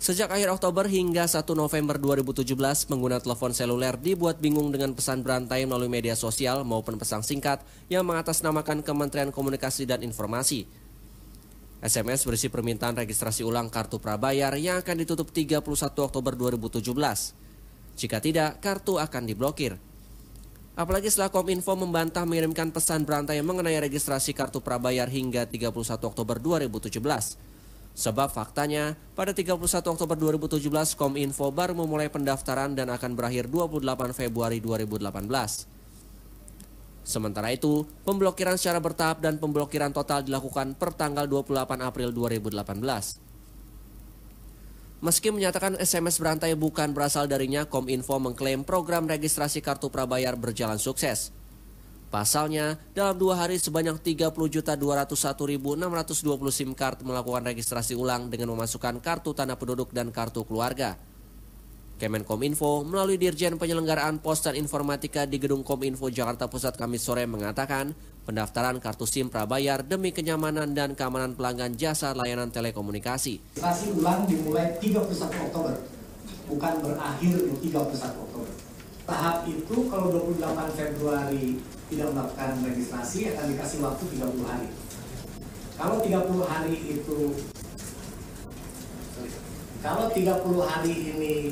Sejak akhir Oktober hingga 1 November 2017, pengguna telepon seluler dibuat bingung dengan pesan berantai melalui media sosial maupun pesan singkat yang mengatasnamakan Kementerian Komunikasi dan Informasi. SMS berisi permintaan registrasi ulang kartu prabayar yang akan ditutup 31 Oktober 2017. Jika tidak, kartu akan diblokir. Apalagi setelah Kominfo membantah mengirimkan pesan berantai mengenai registrasi kartu prabayar hingga 31 Oktober 2017. Sebab faktanya, pada 31 Oktober 2017, Kominfo baru memulai pendaftaran dan akan berakhir 28 Februari 2018. Sementara itu, pemblokiran secara bertahap dan pemblokiran total dilakukan per tanggal 28 April 2018. Meski menyatakan SMS berantai bukan berasal darinya, Kominfo mengklaim program registrasi kartu prabayar berjalan sukses. Pasalnya, dalam 2 hari sebanyak 30.201.620 SIM card melakukan registrasi ulang dengan memasukkan kartu tanda penduduk dan kartu keluarga. Kemenkominfo melalui Dirjen Penyelenggaraan Pos dan Informatika di Gedung Kominfo Jakarta Pusat Kamis sore mengatakan pendaftaran kartu SIM prabayar demi kenyamanan dan keamanan pelanggan jasa layanan telekomunikasi. Registrasi ulang dimulai 31 Oktober, bukan berakhir di 31 Oktober. Tahap itu kalau 28 Februari tidak melakukan registrasi akan dikasih waktu 30 hari. Kalau 30 hari ini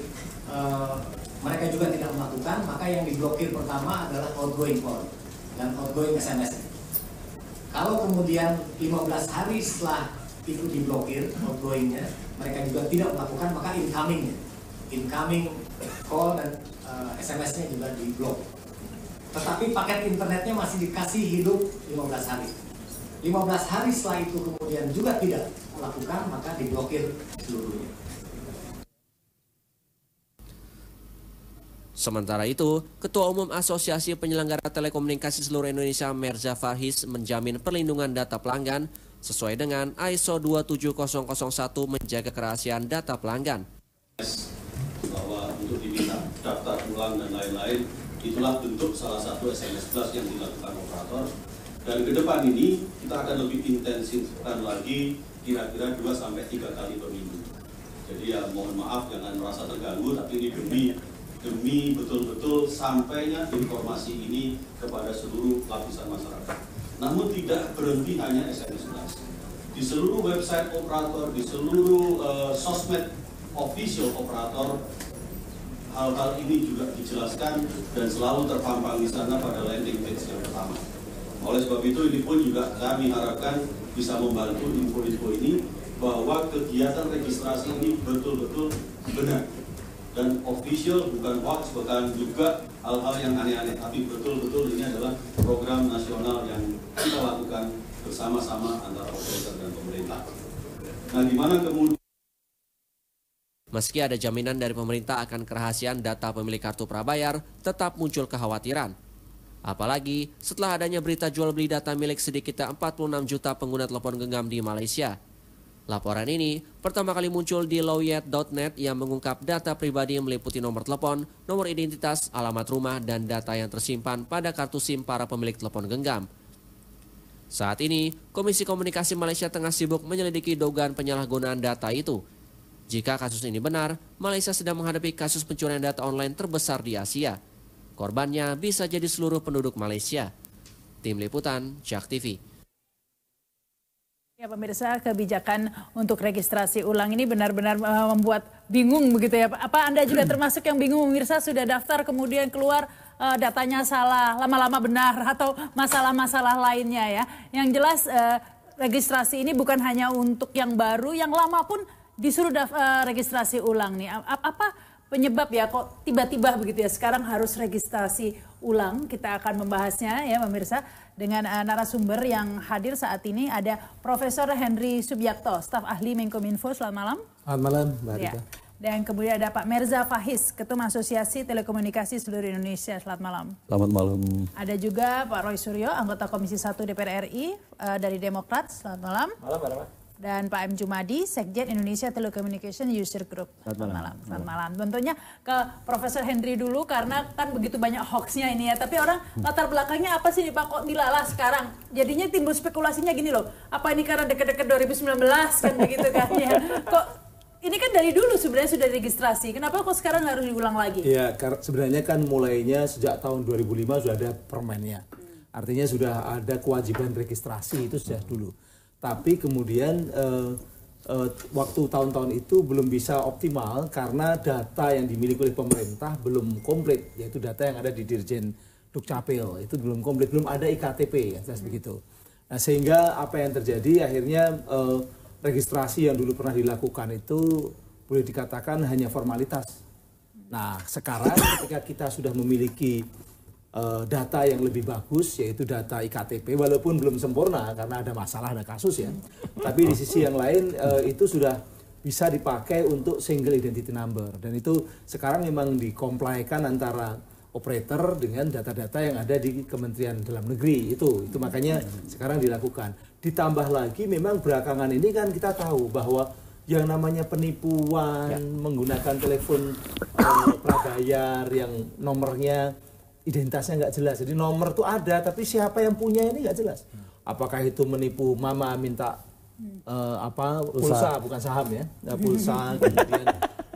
mereka juga tidak melakukan, maka yang diblokir pertama adalah outgoing call dan outgoing SMS. Kalau kemudian 15 hari setelah itu diblokir outgoingnya, mereka juga tidak melakukan, maka incoming call dan SMS-nya juga diblok. Tetapi paket internetnya masih dikasih hidup 15 hari. 15 hari setelah itu kemudian juga tidak melakukan, maka diblokir seluruhnya. Sementara itu, Ketua Umum Asosiasi Penyelenggara Telekomunikasi Seluruh Indonesia Merza Fahis menjamin perlindungan data pelanggan sesuai dengan ISO 27001 menjaga kerahasiaan data pelanggan. Bahwa untuk diminta daftar ulang dan lain-lain, itulah bentuk salah satu SMS Plus yang dilakukan operator. Dan ke depan ini kita akan lebih intensifkan lagi kira-kira 2-3 kali per minggu. Jadi ya mohon maaf jangan merasa terganggu, tapi ini demi betul-betul sampainya informasi ini kepada seluruh lapisan masyarakat. Namun tidak berhenti hanya SMS Plus. Di seluruh website operator, di seluruh sosmed official operator, hal-hal ini juga dijelaskan dan selalu terpampang di sana pada landing page yang pertama. Oleh sebab itu, ini pun juga kami harapkan bisa membantu info-info ini bahwa kegiatan registrasi ini betul-betul benar dan official, bukan hoax, bukan juga hal-hal yang aneh-aneh, tapi betul-betul ini adalah program nasional yang kita lakukan bersama-sama antara operator dan pemerintah. Nah, di mana kemudian meski ada jaminan dari pemerintah akan kerahasiaan data pemilik kartu prabayar, tetap muncul kekhawatiran. Apalagi setelah adanya berita jual beli data milik sedikitnya 46 juta pengguna telepon genggam di Malaysia. Laporan ini pertama kali muncul di lawyet.net yang mengungkap data pribadi yang meliputi nomor telepon, nomor identitas, alamat rumah, dan data yang tersimpan pada kartu SIM para pemilik telepon genggam. Saat ini, Komisi Komunikasi Malaysia tengah sibuk menyelidiki dugaan penyalahgunaan data itu. Jika kasus ini benar, Malaysia sedang menghadapi kasus pencurian data online terbesar di Asia. Korbannya bisa jadi seluruh penduduk Malaysia. Tim Liputan, JAK TV. Ya pemirsa, kebijakan untuk registrasi ulang ini benar-benar membuat bingung begitu ya. Apa Anda juga termasuk yang bingung pemirsa, sudah daftar kemudian keluar datanya salah, lama-lama benar atau masalah-masalah lainnya ya. Yang jelas registrasi ini bukan hanya untuk yang baru, yang lama pun disuruh registrasi ulang nih. Apa penyebab ya kok tiba-tiba begitu ya sekarang harus registrasi ulang? Kita akan membahasnya ya pemirsa dengan narasumber yang hadir saat ini. Ada Profesor Henry Subiakto, staf ahli Menkominfo. Selamat malam. Selamat malam Mbak Ya. Rita. Dan kemudian ada Pak Merza Fahis, Ketua Asosiasi Telekomunikasi Seluruh Indonesia. Selamat malam. Selamat malam. Ada juga Pak Roy Suryo, anggota Komisi 1 DPR RI dari Demokrat. Selamat malam. Malam, Pak. Dan Pak M. Jumadi, Sekjen Indonesia Telecommunication User Group. Selamat malam. Selamat malam. Tentunya ke Profesor Henry dulu karena kan begitu banyak hoaxnya ini ya. Tapi orang latar belakangnya apa sih nih Pak kok dilalah sekarang? Jadinya timbul spekulasinya gini loh. Apa ini karena deket-deket 2019 kan begitu kan ya? Kok Ini kan dari dulu sebenarnya sudah registrasi. Kenapa kok sekarang harus diulang lagi? Ya, sebenarnya kan mulainya sejak tahun 2005 sudah ada permennya. Artinya sudah ada kewajiban registrasi itu sejak dulu. Tapi kemudian waktu tahun-tahun itu belum bisa optimal karena data yang dimiliki oleh pemerintah belum komplit, yaitu data yang ada di Dirjen Dukcapil itu belum komplit, belum ada IKTP, ya, begitu. Nah, sehingga apa yang terjadi akhirnya registrasi yang dulu pernah dilakukan itu boleh dikatakan hanya formalitas. Nah, sekarang ketika kita sudah memiliki data yang lebih bagus, yaitu data IKTP, walaupun belum sempurna karena ada masalah, ada kasus ya. Tapi di sisi yang lain itu sudah bisa dipakai untuk single identity number. Dan itu sekarang memang dikomplaikan antara operator dengan data-data yang ada di Kementerian Dalam Negeri. Itu makanya sekarang dilakukan. Ditambah lagi memang belakangan ini kan kita tahu bahwa yang namanya penipuan menggunakan telepon prabayar yang nomornya identitasnya nggak jelas. Jadi nomor tuh ada tapi siapa yang punya ini nggak jelas. Apakah itu menipu mama minta pulsa bukan saham ya, pulsa, kemudian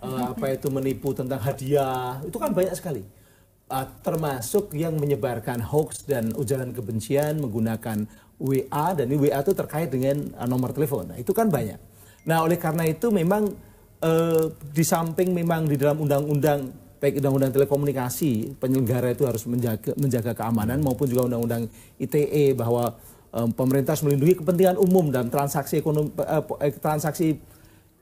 apa itu menipu tentang hadiah, itu kan banyak sekali. Termasuk yang menyebarkan hoax dan ujaran kebencian menggunakan WA, dan ini WA itu terkait dengan nomor telepon. Nah, itu kan banyak. Nah, oleh karena itu memang di samping memang di dalam undang-undang, baik undang-undang telekomunikasi, penyelenggara itu harus menjaga keamanan, maupun juga undang-undang ITE bahwa pemerintah harus melindungi kepentingan umum dalam transaksi ekonomi, transaksi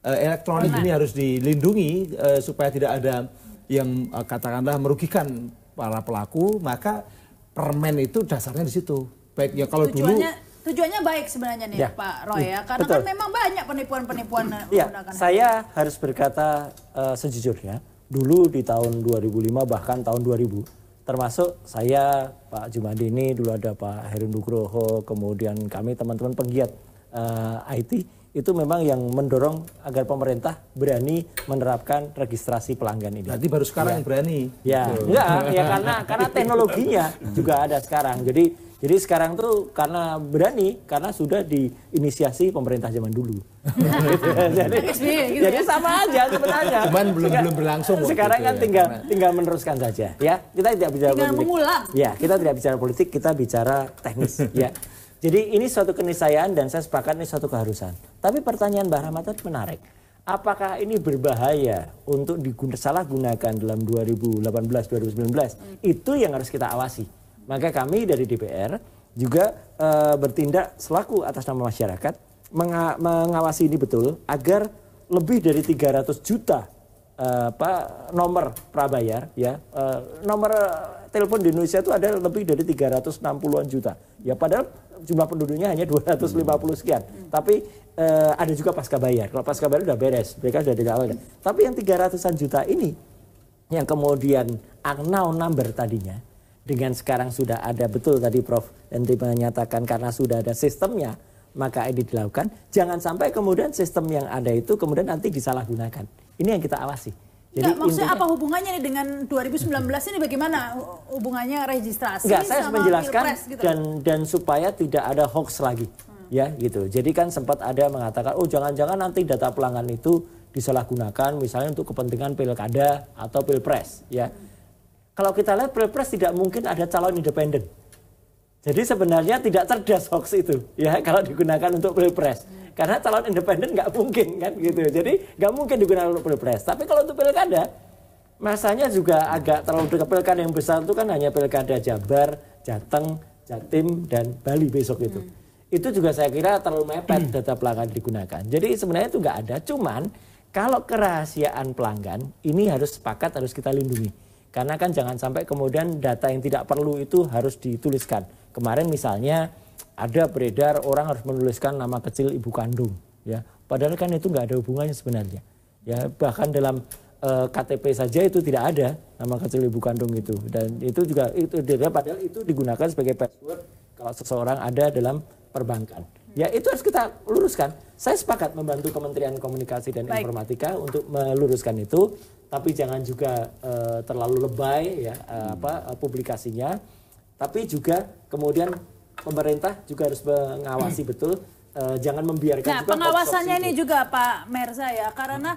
elektronik ini harus dilindungi supaya tidak ada yang katakanlah merugikan para pelaku, maka permen itu dasarnya di situ. Baik ya kalau tujuannya baik sebenarnya nih ya, Pak Roy ya, karena kan memang banyak penipuan-penipuan menggunakan. Saya harus berkata sejujurnya, dulu di tahun 2005 bahkan tahun 2000, termasuk saya, Pak Jumadi ini, dulu ada Pak Heru Nugroho, kemudian kami teman-teman penggiat IT, itu memang yang mendorong agar pemerintah berani menerapkan registrasi pelanggan ini. Berarti baru sekarang yang berani. Ya, enggak, ya karena teknologinya juga ada sekarang. Jadi sekarang tuh karena berani, karena sudah diinisiasi pemerintah zaman dulu. jadi sama aja sebenarnya. Cuman belum berlangsung. Sekarang kan tinggal meneruskan saja. Ya, kita tidak bicara politik. Mengulang. Ya, kita tidak bicara politik, kita bicara teknis. Ya. Jadi ini suatu keniscayaan dan saya sepakat ini suatu keharusan. Tapi pertanyaan Mbak Rahmat tadi menarik. Apakah ini berbahaya untuk disalahgunakan dalam 2018-2019? Itu yang harus kita awasi. Maka kami dari DPR juga bertindak selaku atas nama masyarakat mengawasi ini betul agar lebih dari 300 juta nomor prabayar ya, nomor telepon di Indonesia itu ada lebih dari 360-an juta. Ya padahal jumlah penduduknya hanya 250 sekian. Tapi ada juga pasca bayar. Kalau pasca bayar udah beres, mereka sudah dari awal. Tapi yang 300-an juta ini yang kemudian unknown number tadinya, dengan sekarang sudah ada betul tadi Prof Henry menyatakan karena sudah ada sistemnya, maka ini dilakukan. Jangan sampai kemudian sistem yang ada itu kemudian nanti disalahgunakan. Ini yang kita awasi. Jadi maksudnya apa hubungannya nih dengan 2019 ini, bagaimana hubungannya registrasi saya sama menjelaskan Pilpres gitu? dan supaya tidak ada hoax lagi. Ya gitu. Jadi kan sempat ada mengatakan jangan-jangan nanti data pelanggan itu disalahgunakan misalnya untuk kepentingan pilkada atau pilpres ya. Kalau kita lihat pilpres tidak mungkin ada calon independen. Jadi sebenarnya tidak cerdas hoax itu ya kalau digunakan untuk pilpres. Karena calon independen nggak mungkin kan gitu. Jadi nggak mungkin digunakan untuk pilpres. Tapi kalau untuk pilkada, masanya juga agak terlalu dekat. Pilkada yang besar itu kan hanya pilkada Jabar, Jateng, Jatim, dan Bali besok itu. Itu juga saya kira terlalu mepet data pelanggan digunakan. Jadi sebenarnya itu nggak ada. Cuman kalau kerahasiaan pelanggan ini harus sepakat, harus kita lindungi. Karena kan jangan sampai kemudian data yang tidak perlu itu harus dituliskan. Kemarin misalnya ada beredar orang harus menuliskan nama kecil ibu kandung, ya. Padahal kan itu nggak ada hubungannya sebenarnya, ya. Bahkan dalam KTP saja itu tidak ada nama kecil ibu kandung itu, dan itu juga padahal itu digunakan sebagai password kalau seseorang ada dalam perbankan. Ya itu harus kita luruskan. Saya sepakat membantu Kementerian Komunikasi dan Informatika untuk meluruskan itu, tapi jangan juga terlalu lebay ya publikasinya. Tapi juga kemudian pemerintah juga harus mengawasi betul, jangan membiarkan. Nah, juga pengawasannya ini juga Pak Merza ya, karena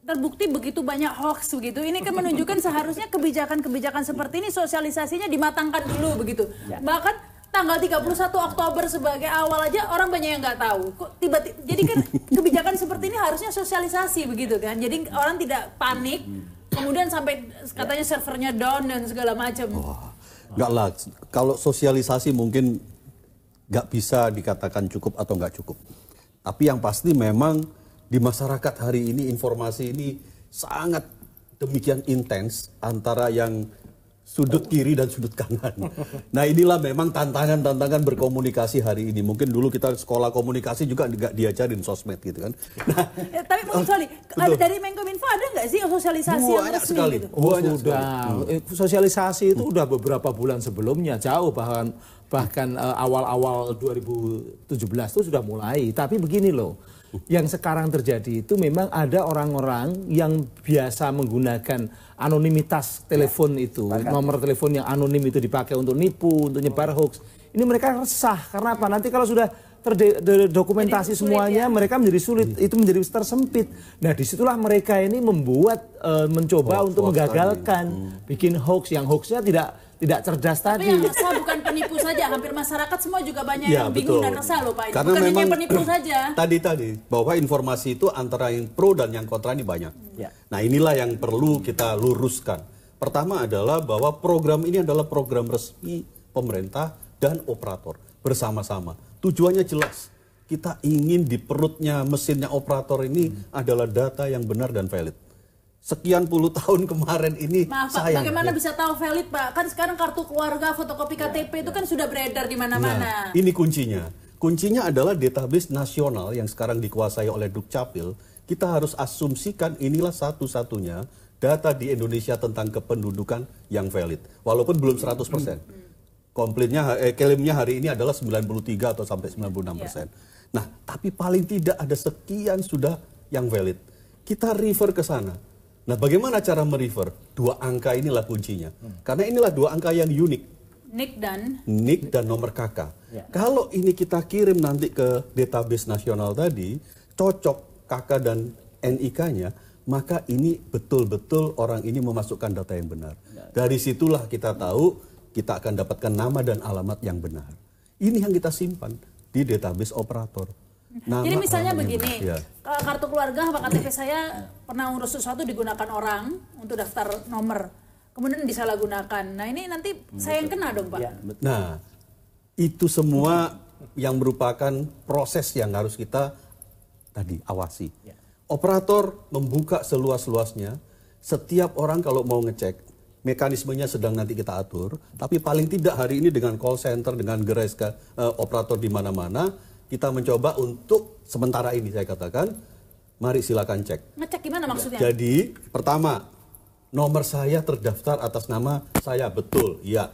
terbukti begitu banyak hoax begitu. Ini kan menunjukkan seharusnya kebijakan-kebijakan seperti ini sosialisasinya dimatangkan dulu begitu. Bahkan tanggal 31 Oktober sebagai awal aja orang banyak yang nggak tahu. Kok tiba-tiba, jadi kan kebijakan seperti ini harusnya sosialisasi begitu kan. Jadi orang tidak panik. Kemudian sampai katanya servernya down dan segala macam. Enggak lah, kalau sosialisasi mungkin nggak bisa dikatakan cukup atau nggak cukup. Tapi yang pasti memang di masyarakat hari ini informasi ini sangat demikian intens antara yang sudut kiri dan sudut kanan. Nah inilah memang tantangan-tantangan berkomunikasi hari ini. Mungkin dulu kita sekolah komunikasi juga nggak diajarin sosmed gitu kan. Nah, tapi sorry, dari Menkominfo ada nggak sih sosialisasi yang banyak resmi sekali. gitu? Sudah. Sosialisasi itu udah beberapa bulan sebelumnya, jauh bahkan awal-awal 2017 itu sudah mulai. Tapi begini loh, yang sekarang terjadi itu memang ada orang-orang yang biasa menggunakan anonimitas telepon itu, nomor telepon yang anonim itu dipakai untuk nipu, untuk nyebar hoax. Ini mereka resah karena apa? Nanti kalau sudah terdokumentasi semuanya, mereka menjadi sulit, itu menjadi tersempit. Nah disitulah mereka ini mencoba untuk menggagalkan, bikin hoax yang hoaxnya tidak cerdas tadi. Tapi yang resah bukan penipu saja, hampir masyarakat semua juga banyak yang bingung dan resah loh Pak. Karena bukan hanya memang penipu saja. Tadi bahwa informasi itu antara yang pro dan yang kontra ini banyak. Nah inilah yang perlu kita luruskan. Pertama adalah bahwa program ini adalah program resmi pemerintah dan operator bersama-sama. Tujuannya jelas. Kita ingin di perutnya mesinnya operator ini adalah data yang benar dan valid. Sekian puluh tahun kemarin ini Maaf Pak, bagaimana bisa tahu valid Pak? Kan sekarang kartu keluarga, fotokopi KTP itu kan sudah beredar di mana-mana. Nah, ini kuncinya. Kuncinya adalah database nasional yang sekarang dikuasai oleh Dukcapil. Kita harus asumsikan inilah satu-satunya data di Indonesia tentang kependudukan yang valid. Walaupun belum 100%. Klaimnya hari ini adalah 93 atau sampai 96%. Nah, tapi paling tidak ada sekian sudah yang valid. Kita refer ke sana. Nah, bagaimana cara merefer? Dua angka inilah kuncinya. Karena inilah dua angka yang unik. NIK dan nomor KK. Kalau ini kita kirim nanti ke database nasional tadi, cocok KK dan NIK-nya, maka ini betul-betul orang ini memasukkan data yang benar. Dari situlah kita tahu kita akan dapatkan nama dan alamat yang benar. Ini yang kita simpan di database operator. Jadi misalnya begini, kartu keluarga apa KTP saya pernah urus sesuatu digunakan orang untuk daftar nomor, kemudian disalahgunakan. Nah ini nanti saya yang kena dong Pak. Nah itu semua yang merupakan proses yang harus kita tadi awasi. Operator membuka seluas-luasnya, setiap orang kalau mau ngecek, mekanismenya sedang nanti kita atur, tapi paling tidak hari ini dengan call center, dengan gerai operator di mana-mana, kita mencoba untuk sementara ini saya katakan, mari silakan cek. Ngecek gimana maksudnya? Jadi pertama, nomor saya terdaftar atas nama saya, betul, ya.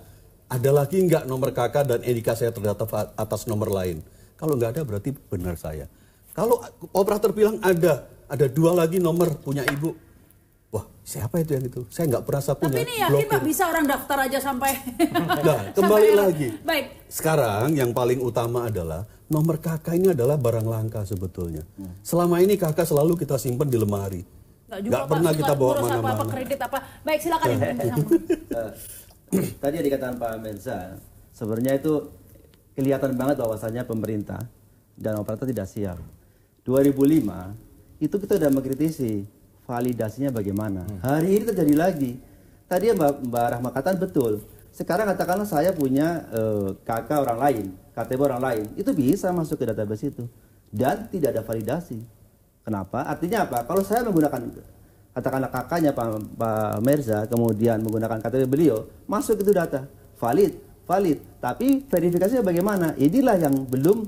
Ada lagi nggak nomor KK dan NIK saya terdaftar atas nomor lain? Kalau nggak ada berarti benar saya. Kalau operator bilang ada 2 lagi nomor punya ibu. Wah, siapa itu yang itu? Saya nggak merasa punya. Tapi ini yakin Pak bisa orang daftar aja sampai. Nah, kembali lagi. Baik. Sekarang yang paling utama adalah nomor KK ini adalah barang langka sebetulnya. Selama ini KK selalu kita simpan di lemari. Nggak pernah kita bawa mana-mana. Apa kredit apa. Baik, silakan Ibu. Tadi yang dikatakan Pak Mirza, sebenarnya itu kelihatan banget bahwasannya pemerintah dan operator tidak siap. 2005 itu kita sudah mengkritisi validasinya bagaimana. Hari ini terjadi lagi. Tadi Mbak Rahma katakan betul. Sekarang katakanlah saya punya KK orang lain, KTP orang lain, itu bisa masuk ke database itu dan tidak ada validasi. Kenapa? Artinya apa? Kalau saya menggunakan katakanlah kakaknya Pak Mirza, kemudian menggunakan KTP beliau, masuk itu data valid. Tapi verifikasinya bagaimana? Inilah yang belum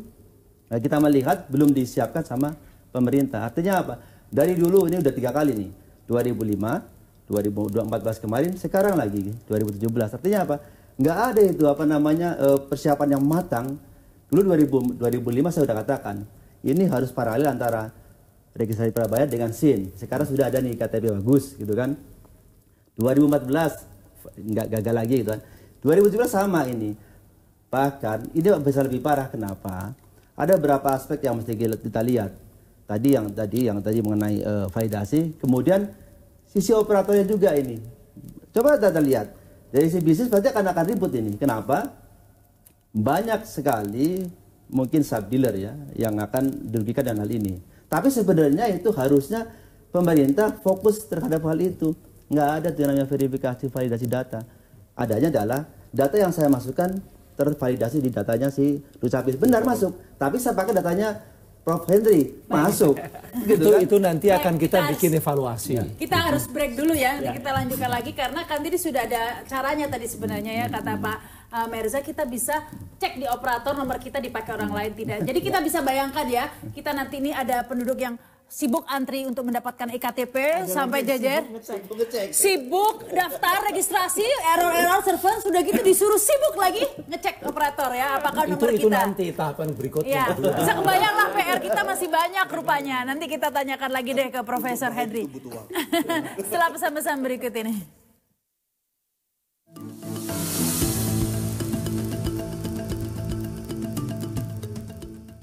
kita melihat belum disiapkan sama pemerintah. Artinya apa? Dari dulu ini udah 3 kali nih, 2005, 2014 kemarin, sekarang lagi 2017. Artinya apa? Nggak ada itu persiapan yang matang. Dulu 2005 saya sudah katakan, ini harus paralel antara registrasi prabayar dengan SIN. Sekarang sudah ada nih KTP bagus gitu kan. 2014 nggak gagal lagi gitu kan. 2017 sama ini. Bahkan ini bisa lebih parah. Kenapa? Ada beberapa aspek yang mesti kita lihat. Tadi yang tadi mengenai validasi, kemudian sisi operatornya juga ini. Coba kita lihat dari sisi bisnis pasti akan ribut ini. Kenapa? Banyak sekali mungkin sub dealer ya yang akan dirugikan dengan hal ini. Tapi sebenarnya itu harusnya pemerintah fokus terhadap hal itu. Nggak ada yang namanya verifikasi validasi data. Adanya adalah data yang saya masukkan tervalidasi di datanya si Dukcapil. Benar masuk, tapi saya pakai datanya Prof. Henry masuk. Gitu kan? Itu nanti akan kita bikin evaluasi. Kita harus break dulu ya, nanti kita lanjutkan lagi karena kan tadi sudah ada caranya tadi sebenarnya ya kata Pak Merza, kita bisa cek di operator nomor kita dipakai orang lain tidak. Jadi kita bisa bayangkan ya, kita nanti ini ada penduduk yang sibuk antri untuk mendapatkan EKTP sampai jajar, sibuk daftar registrasi, error server, sudah gitu disuruh sibuk lagi ngecek operator ya apakah nomor kita. Itu nanti tahapan berikutnya. Ya, bisa kebayang lah PR kita masih banyak rupanya. Nanti kita tanyakan lagi deh ke Profesor Henry. Setelah pesan-pesan berikut ini.